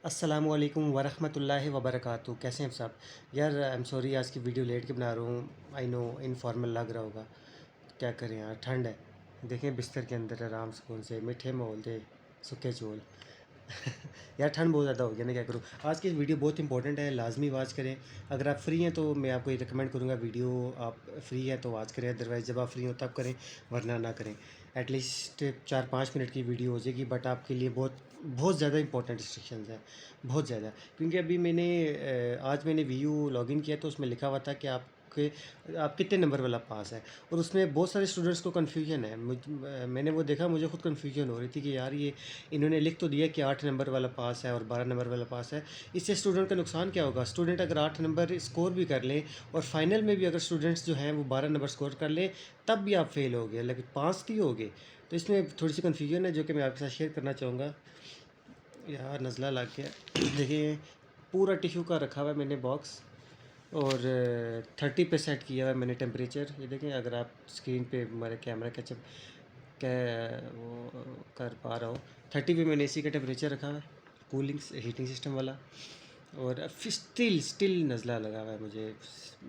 अस्सलामुअलैकुम वरहमतुल्लाहि वबरकातुहू। कैसे हैं आप सब यार? आई एम सॉरी, आज की वीडियो लेट के बना रहा हूँ। आई नो इनफॉर्मल लग रहा होगा, क्या करें यार, ठंड है। देखें बिस्तर के अंदर आराम सुकून से मीठे माहौल थे, सूखे चोल। यार ठंड बहुत ज़्यादा हो गया ना, क्या करूँ। आज की वीडियो बहुत इंपॉर्टेंट है, लाजमी वॉच करें। अगर आप फ्री हैं तो मैं आपको ये रिकमेंड करूँगा, वीडियो आप फ्री है तो वॉच करें, अदरवाइज़ जब आप फ्री हो तब करें, वरना ना करें। एटलीस्ट 4-5 मिनट की वीडियो हो जाएगी, बट आपके लिए बहुत बहुत ज़्यादा इंपॉर्टेंट रिस्ट्रिक्शंस हैं, बहुत ज़्यादा। क्योंकि अभी आज मैंने वीयू लॉगिन किया तो उसमें लिखा हुआ था कि आप कितने नंबर वाला पास है, और उसमें बहुत सारे स्टूडेंट्स को कन्फ्यूजन है। मैंने वो देखा, मुझे खुद कन्फ्यूजन हो रही थी कि यार ये इन्होंने लिख तो दिया कि 8 नंबर वाला पास है और 12 नंबर वाला पास है। इससे स्टूडेंट का नुकसान क्या होगा? स्टूडेंट अगर 8 नंबर स्कोर भी कर लें और फाइनल में भी अगर स्टूडेंट्स जो हैं वो 12 नंबर स्कोर कर लें, तब भी आप फेल हो गए, लेकिन पास नहीं हो गए। तो इसमें थोड़ी सी कन्फ्यूजन है जो कि मैं आपके साथ शेयर करना चाहूँगा। यार नज़ला लग गया। देखिए, पूरा टिश्यू का रखा हुआ है मैंने बॉक्स, और 30 पे सेट किया हुआ है मैंने टेम्परेचर। ये देखें, अगर आप स्क्रीन पे हमारे कैमरा कैचअप कै वो कर पा रहा हूँ। 30 पे मैंने एसी का टेम्परेचर रखा हुआ है, कूलिंग हीटिंग सिस्टम वाला। और फिर स्टिल नज़ला लगा हुआ है मुझे,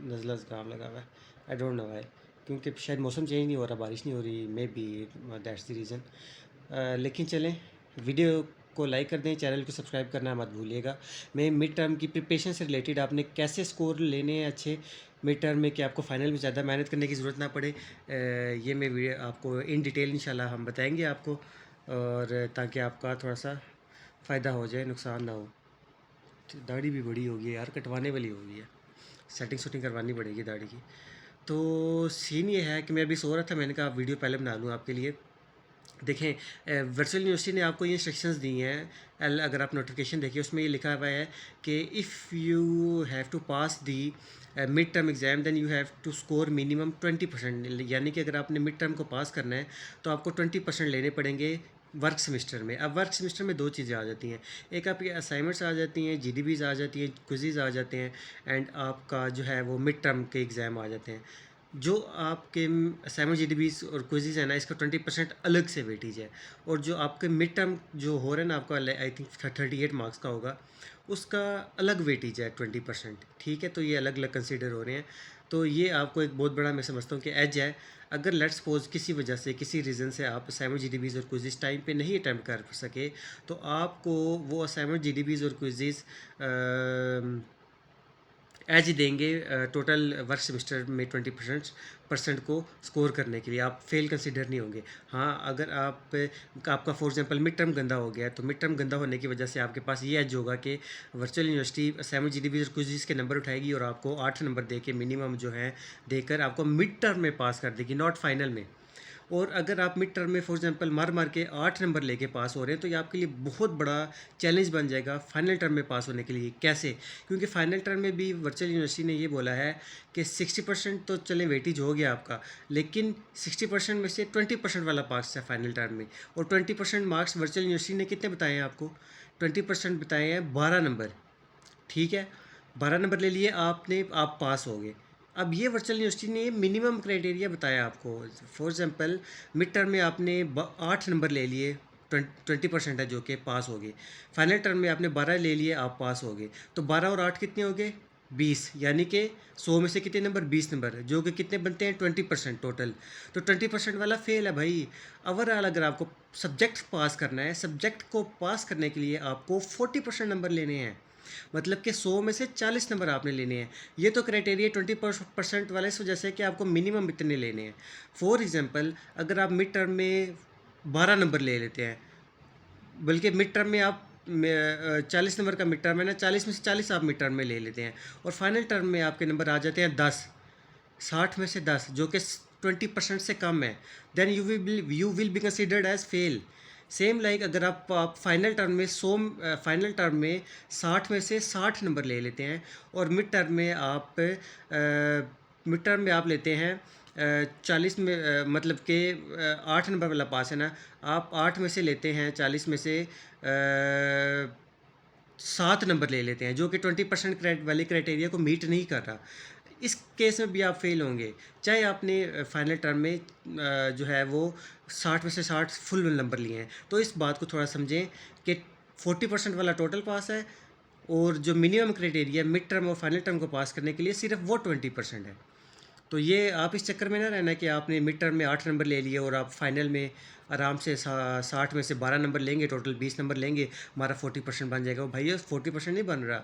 नज़ला ज़ुकाम लगा हुआ है। आई डोंट नो व्हाई, क्योंकि शायद मौसम चेंज नहीं हो रहा, बारिश नहीं हो रही, may be that's the reason. लेकिन चलें, वीडियो को लाइक कर दें, चैनल को सब्सक्राइब करना मत भूलिएगा। मैं मिड टर्म की प्रिपरेशन से रिलेटेड, आपने कैसे स्कोर लेने हैं अच्छे मिड टर्म में कि आपको फाइनल में ज़्यादा मेहनत करने की ज़रूरत ना पड़े, ये मैं वीडियो आपको इन डिटेल इंशाल्लाह हम बताएंगे आपको, और ताकि आपका थोड़ा सा फ़ायदा हो जाए, नुकसान ना हो। दाढ़ी भी बड़ी होगी यार, कटवाने वाली होगी है, सेटिंग शूटिंग करवानी पड़ेगी दाढ़ी की। तो सीन ये है कि मैं अभी सो रहा था, मैंने कहा वीडियो पहले बना लूँ आपके लिए। देखें, वर्चुअल यूनिवर्सिटी ने आपको ये इंस्ट्रक्शंस दी हैं। अगर आप नोटिफिकेशन देखिए, उसमें ये लिखा हुआ है कि if you have to pass the mid term exam then you have to score minimum 20%। यानी कि अगर आपने मिड टर्म को पास करना है तो आपको 20% लेने पड़ेंगे वर्क सेमेस्टर में। अब वर्क सेमेस्टर में दो चीज़ें आ जाती हैं, एक आपकी असाइनमेंट्स आ जाती हैं, जीडीबीज आ जाती हैं, क्विज़ेज़ आ जाते हैं, एंड आपका जो है वो मिड टर्म के एग्ज़ाम आ जाते हैं। जो आपके असाइनमेंट जीडीबीज और क्विज़ेज है ना, इसका 20% अलग से वेटेज है। और जो आपके मिड टर्म जो हो रहा है ना, आपका आई थिंक 38 मार्क्स का होगा, उसका अलग वेटेज है 20%। ठीक है, तो ये अलग अलग कंसिडर हो रहे हैं। तो ये आपको एक बहुत बड़ा, मैं समझता हूँ कि एज है। अगर लेट्स सपोज किसी वजह से, किसी रीज़न से आप असाइनमेंट जीडीबीज और क्विज़ेज टाइम पे नहीं अटैम्प्ट कर सके, तो आपको वो असाइनमेंट जीडीबीज और क्विज़ेज एज ही देंगे टोटल वर्क सेमेस्टर में 20% को स्कोर करने के लिए। आप फेल कंसिडर नहीं होंगे। हाँ, अगर आपका फॉर एग्जांपल मिड टर्म गंदा हो गया, तो मिड टर्म गंदा होने की वजह से आपके पास ये एज होगा कि वर्चुअल यूनिवर्सिटी असाइनमेंट जीडीबी और क्विज़ के नंबर उठाएगी और आपको 8 नंबर दे के मिनिमम जो है देकर आपको मिड टर्म में पास कर देगी, नॉट फाइनल में। और अगर आप मिड टर्म में फॉर एग्जांपल मार मार के 8 नंबर लेके पास हो रहे हैं, तो ये आपके लिए बहुत बड़ा चैलेंज बन जाएगा फाइनल टर्म में पास होने के लिए। कैसे? क्योंकि फाइनल टर्म में भी वर्चुअल यूनिवर्सिटी ने ये बोला है कि 60% तो चले वेटेज हो गया आपका, लेकिन 60% में से 20% वाला पास है फाइनल टर्म में। और 20% मार्क्स वर्चुअल यूनिवर्सिटी ने कितने बताए हैं आपको? 20% बताए हैं 12 नंबर। ठीक है, 12 नंबर ले लिए आपने, आप पास हो गए। अब ये वर्चुअल यूनिवर्सिटी ने मिनिमम क्राइटेरिया बताया आपको। फॉर एग्जांपल मिड टर्म में आपने 8 नंबर ले लिए, 20% है जो कि पास हो गए। फाइनल टर्म में आपने 12 ले लिए, आप पास हो गए। तो 12 और 8 कितने हो गए? 20। यानी कि 100 में से कितने नंबर? 20 नंबर, जो कि कितने बनते हैं? 20% टोटल। तो 20% वाला फेल है भाई। ओवरऑल अगर आपको सब्जेक्ट पास करना है, सब्जेक्ट को पास करने के लिए आपको 40% नंबर लेने हैं। मतलब कि 100 में से 40 नंबर आपने लेने हैं। ये तो क्राइटेरिया 20% वाला, इस वजह से कि आपको मिनिमम इतने लेने हैं। फॉर एग्जांपल अगर आप मिड टर्म में 12 नंबर ले लेते हैं, बल्कि मिड टर्म में आप 40 नंबर का मिड टर्म है ना, 40 में से 40 आप मिड टर्म में ले लेते हैं, और फाइनल टर्म में आपके नंबर आ जाते हैं 10, 60 में से 10, जो कि 20% से कम है, then you will be considered as fail. Same like अगर आप फाइनल टर्म में 60 में से 60 नंबर ले लेते हैं, और मिड टर्म में आप लेते हैं 40 में, मतलब कि 8 नंबर वाला पास है ना, आप 8 में से लेते हैं 40 में से 7 नंबर ले लेते हैं, जो कि 20% वाले क्राइटेरिया को मीट नहीं कर रहा। इस केस में भी आप फेल होंगे, चाहे आपने फाइनल टर्म में जो है वो 60 में से 60 फुल नंबर लिए हैं। तो इस बात को थोड़ा समझें कि 40% वाला टोटल पास है, और जो मिनिमम क्राइटेरिया मिड टर्म और फाइनल टर्म को पास करने के लिए सिर्फ वो 20% है। तो ये आप इस चक्कर में ना रहना कि आपने मिड टर्म में 8 नंबर ले लिए और आप फाइनल में आराम से 60 में से 12 नंबर लेंगे, टोटल 20 नंबर लेंगे, हमारा 40% बन जाएगा। भाई ये 40% नहीं बन रहा,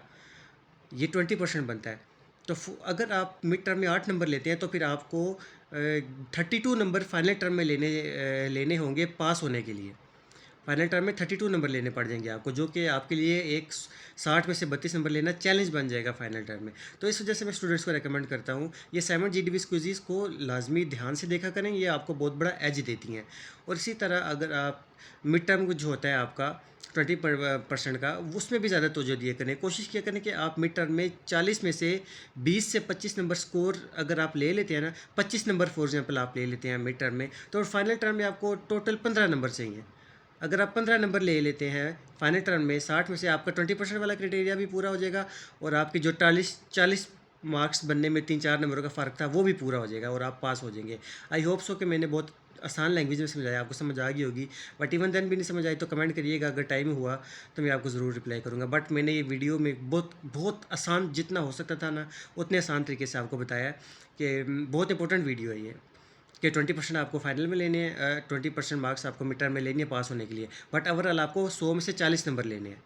ये 20% बनता है। तो अगर आप मिड टर्म में 8 नंबर लेते हैं तो फिर आपको 32 नंबर फाइनल टर्म में लेने होंगे पास होने के लिए। फाइनल टर्म में 32 नंबर लेने पड़ जाएंगे आपको, जो कि आपके लिए एक 60 में से 32 नंबर लेना चैलेंज बन जाएगा फाइनल टर्म में। तो इस वजह से मैं स्टूडेंट्स को रेकमेंड करता हूँ ये 7 GDB क्विज़ को लाजमी ध्यान से देखा करें, ये आपको बहुत बड़ा एज देती हैं। और इसी तरह अगर आप मिड टर्म जो होता है आपका 20% का, उसमें भी ज़्यादा तवज्जो दिया करें। कोशिश किया करें कि आप मिड टर्म में 40 में से 20 से 25 नंबर स्कोर अगर आप ले लेते हैं ना, 25 नंबर फॉर एग्जांपल आप ले लेते हैं मिड टर्म में, तो फाइनल टर्म में आपको टोटल 15 नंबर चाहिए। अगर आप 15 नंबर ले लेते हैं फाइनल टर्म में, 60 में से आपका 20% वाला क्राइटेरिया भी पूरा हो जाएगा, और आपकी जो 40 मार्क्स बनने में 3-4 नंबरों का फ़र्क था वो भी पूरा हो जाएगा और आप पास हो जाएंगे। आई होप सो कि मैंने बहुत आसान लैंग्वेज में समझाया, आपको समझ आ गई होगी। बट इवन देन भी नहीं समझ आई तो कमेंट करिएगा, अगर टाइम हुआ तो मैं आपको ज़रूर रिप्लाई करूँगा। बट मैंने ये वीडियो में बहुत बहुत आसान जितना हो सकता था ना, उतने आसान तरीके से आपको बताया कि बहुत इंपॉर्टेंट वीडियो है ये, कि 20% आपको फाइनल में लेने हैं, 20% मार्क्स आपको मिड टर्म में लेने हैं पास होने के लिए। बट ओवरऑल आपको 100 में से 40 नंबर लेने हैं।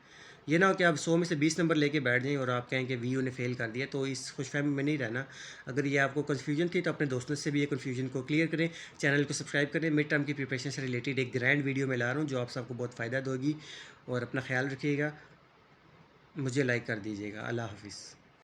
ये ना हो कि आप 100 में से 20 नंबर लेके बैठ जाएं और आप कहें कि वीयू ने फेल कर दिया, तो इस खुशफहमी में नहीं रहना। अगर ये आपको कन्फ्यूजन थी तो अपने दोस्तों से भी ये कन्फ्यूजन को क्लियर करें, चैनल को सब्सक्राइब करें। मिड टर्म की प्रिपरेशन से रिलेटेड एक ग्रैंड वीडियो मैं ला रहा हूँ जो आप सबको बहुत फ़ायदा दोगी, और अपना ख्याल रखिएगा, मुझे लाइक कर दीजिएगा। अल्लाह हाफिज़।